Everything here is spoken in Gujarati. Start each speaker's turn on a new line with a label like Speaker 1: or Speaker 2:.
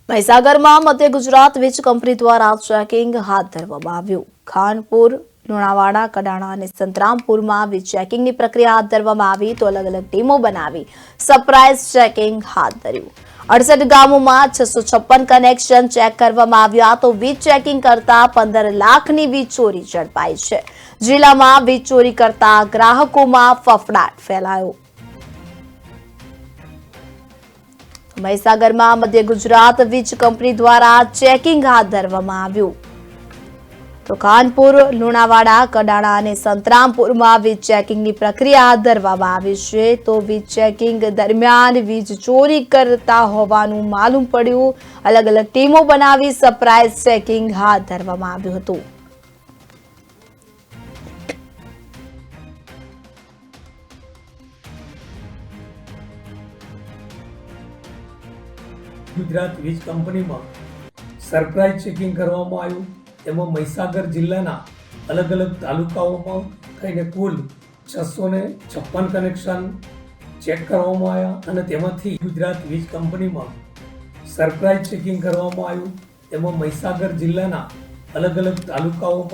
Speaker 1: મહીસાગરમાં મધ્ય ગુજરાત વીજ કંપની દ્વારા ચેકિંગ હાથ ધરવામાં આવ્યું। ખાનપુર, લુણાવાડા, કડાણા અને સંતરામપુરમાં વીજ ચેકિંગની પ્રક્રિયા હાથ ધરવામાં આવી તો અલગ અલગ ટીમો બનાવી સરપ્રાઇઝ ચેકિંગ હાથ ધર્યું। 68 ગામોમાં 656 કનેક્શન ચેક કરવામાં આવ્યા તો વીજ ચેકિંગ કરતા 15 લાખની વીજ ચોરી ઝડપાઈ છે। જિલ્લામાં વીજ ચોરી કરતા ગ્રાહકોમાં ફફડાટ ફેલાયો। મહીસાગરમાં મધ્ય ગુજરાત વીજ કંપની દ્વારા ચેકિંગ હાથ ધરવામાં આવ્યું તો ખાનપુર, લુણાવાડા, કડાણા અને સંતરામપુરમાં વીજ ચેકિંગની પ્રક્રિયા હાથ ધરવામાં આવી છે તો વીજ ચેકિંગ દરમિયાન વીજ ચોરી કરતા હોવાનું માલુમ પડ્યું। અલગ અલગ ટીમો બનાવી સરપ્રાઇઝ ચેકિંગ હાથ ધરવામાં આવ્યું હતું।
Speaker 2: ગુજરાત વીજ કંપનીમાં સરપ્રાઇઝ ચેકિંગ કરવામાં આવ્યું। તેમાં મહીસાગર જિલ્લાના અલગ અલગ તાલુકાઓમાં થઈને કુલ 656 કનેક્શન ચેક કરવામાં આવ્યા અને તેમાંથી ગુજરાત વીજ કંપનીમાં સરપ્રાઇઝ ચેકિંગ કરવામાં આવ્યું। તેમાં મહીસાગર જિલ્લાના અલગ અલગ તાલુકાઓમાં